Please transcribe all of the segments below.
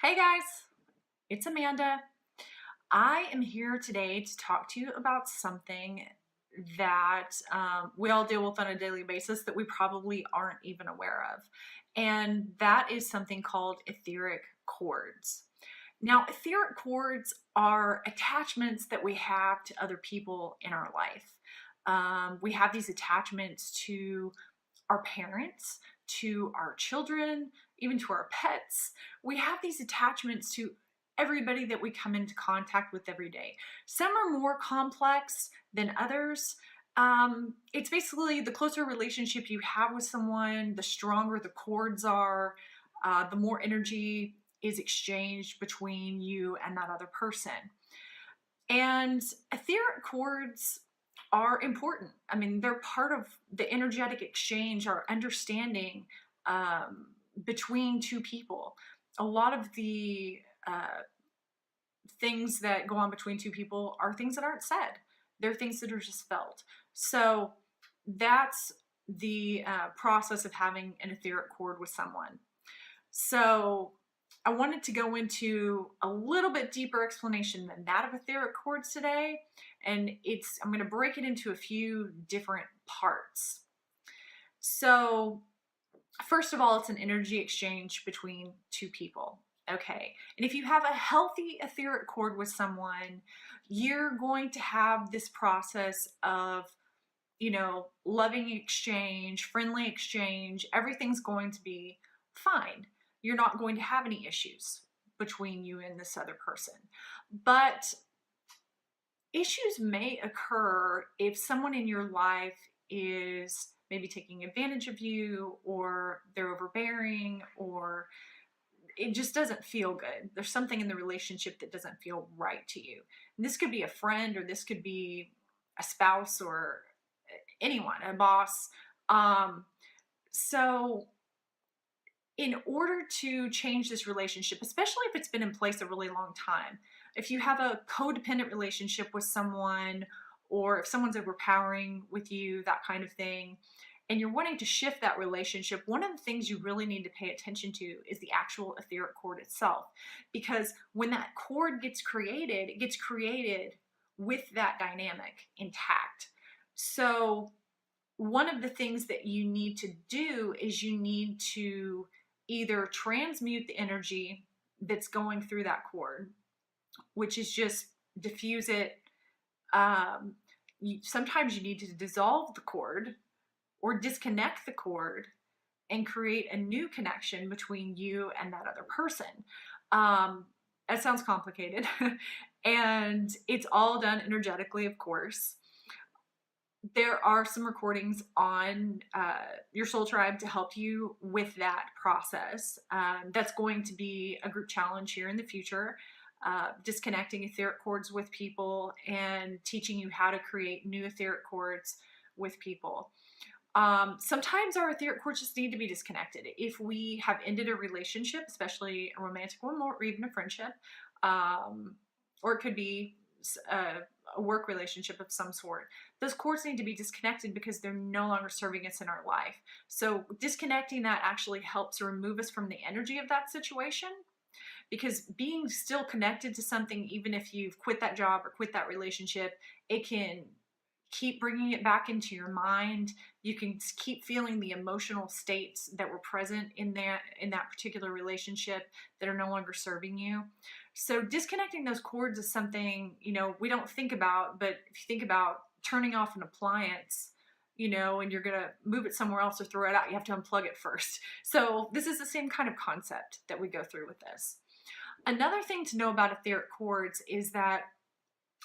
Hey guys, it's Amanda. I am here today to talk to you about something that we all deal with on a daily basis that we probably aren't even aware of. And that is something called etheric cords. Now, etheric cords are attachments that we have to other people in our life. We have these attachments to our parents, to our children, even to our pets. We have these attachments to everybody that we come into contact with every day. Some are more complex than others. It's basically the closer relationship you have with someone, the stronger the cords are, the more energy is exchanged between you and that other person. And etheric cords are important. I mean, they're part of the energetic exchange, our understanding between two people. A lot of the things that go on between two people are things that aren't said, they're things that are just felt. So that's the process of having an etheric cord with someone. So I wanted to go into a little bit deeper explanation than that of etheric cords today. And I'm going to break it into a few different parts. So first of all, it's an energy exchange between two people. Okay. And if you have a healthy etheric cord with someone, you're going to have this process of, loving exchange, friendly exchange. Everything's going to be fine. You're not going to have any issues between you and this other person. But issues may occur if someone in your life is maybe taking advantage of you, or they're overbearing, or it just doesn't feel good. There's something in the relationship that doesn't feel right to you. And this could be a friend, or this could be a spouse, or anyone, a boss. So in order to change this relationship, especially if it's been in place a really long time, if you have a codependent relationship with someone, or if someone's overpowering with you, that kind of thing, and you're wanting to shift that relationship, one of the things you really need to pay attention to is the actual etheric cord itself. Because when that cord gets created, it gets created with that dynamic intact. So one of the things that you need to do is you need to either transmute the energy that's going through that cord, which is just diffuse it. Sometimes you need to dissolve the cord or disconnect the cord and create a new connection between you and that other person. That sounds complicated. And it's all done energetically, of course. There are some recordings on your soul tribe to help you with that process. That's going to be a group challenge here in the future, disconnecting etheric cords with people and teaching you how to create new etheric cords with people. Sometimes our etheric cords just need to be disconnected. If we have ended a relationship, especially a romantic one, or even a friendship, or it could be a work relationship of some sort, those cords need to be disconnected because they're no longer serving us in our life. So disconnecting that actually helps remove us from the energy of that situation, because being still connected to something, even if you've quit that job or quit that relationship, it can keep bringing it back into your mind. You can keep feeling the emotional states that were present in that particular relationship that are no longer serving you. So disconnecting those cords is something, we don't think about, but if you think about turning off an appliance, and you're going to move it somewhere else or throw it out, you have to unplug it first. So this is the same kind of concept that we go through with this. Another thing to know about etheric cords is that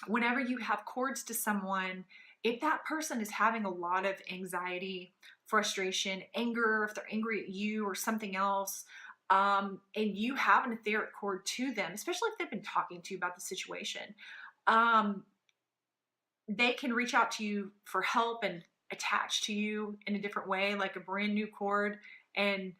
whenever you have cords to someone, if that person is having a lot of anxiety, frustration, anger, if they're angry at you or something else, and you have an etheric cord to them, especially if they've been talking to you about the situation, they can reach out to you for help and attach to you in a different way, like a brand new cord. And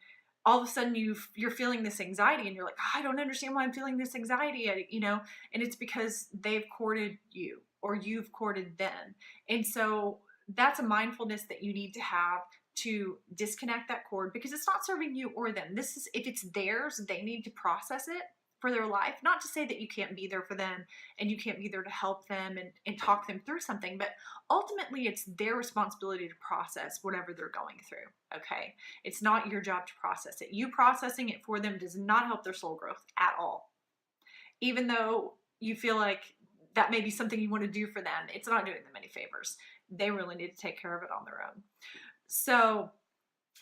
all of a sudden you're feeling this anxiety, and you're like, I don't understand why I'm feeling this anxiety, and it's because they've courted you or you've courted them. And so that's a mindfulness that you need to have to disconnect that cord, because it's not serving you or them. If it's theirs, they need to process it for their life. Not to say that you can't be there for them and you can't be there to help them and talk them through something, but ultimately it's their responsibility to process whatever they're going through, okay? It's not your job to process it. You processing it for them does not help their soul growth at all. Even though you feel like that may be something you want to do for them, it's not doing them any favors. They really need to take care of it on their own. So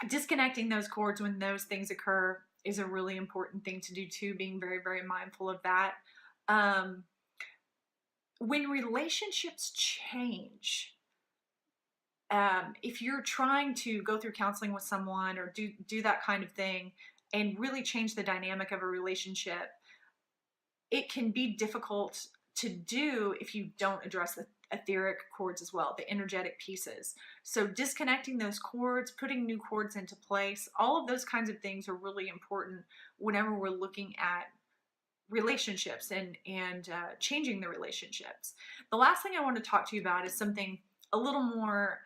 disconnecting those cords when those things occur is a really important thing to do too, being very, very mindful of that. When relationships change, if you're trying to go through counseling with someone or do that kind of thing and really change the dynamic of a relationship, it can be difficult to do if you don't address the etheric cords as well, the energetic pieces. So disconnecting those cords, putting new cords into place, all of those kinds of things are really important whenever we're looking at relationships and changing the relationships. The last thing I want to talk to you about is something a little more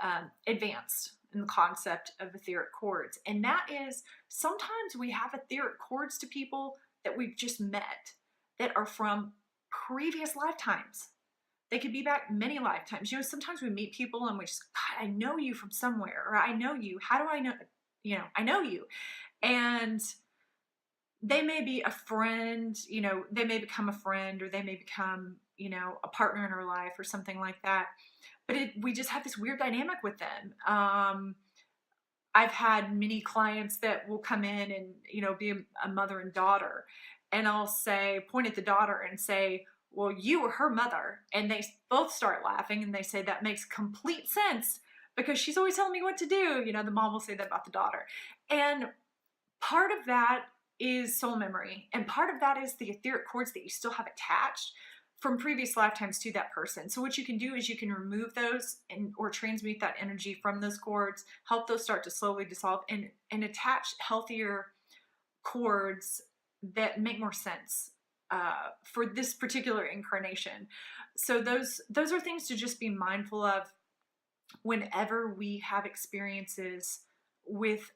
advanced in the concept of etheric cords. And that is, sometimes we have etheric cords to people that we've just met that are from previous lifetimes. They could be back many lifetimes. You know, sometimes we meet people and we just, God, I know you from somewhere, or I know you. How do I know? You know, I know you. And they may be a friend, you know, they may become a friend, or they may become, you know, a partner in our life or something like that. But we just have this weird dynamic with them. I've had many clients that will come in and, you know, be a mother and daughter. And I'll say, point at the daughter and say, well, you were her mother. And they both start laughing and they say, that makes complete sense because she's always telling me what to do. You know, the mom will say that about the daughter. And part of that is soul memory. And part of that is the etheric cords that you still have attached from previous lifetimes to that person. So what you can do is you can remove those or transmute that energy from those cords, help those start to slowly dissolve, and attach healthier cords that make more sense for this particular incarnation. So those are things to just be mindful of whenever we have experiences with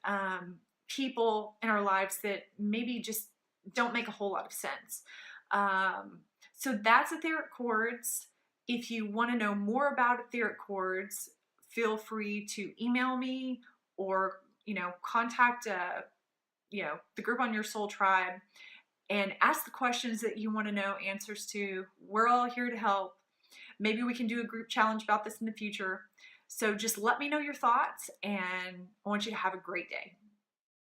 people in our lives that maybe just don't make a whole lot of sense. So that's etheric cords. If you want to know more about etheric cords, feel free to email me or, you know, contact you know, the group on your soul tribe and ask the questions that you want to know answers to. We're all here to help. Maybe we can do a group challenge about this in the future. So just let me know your thoughts, and I want you to have a great day.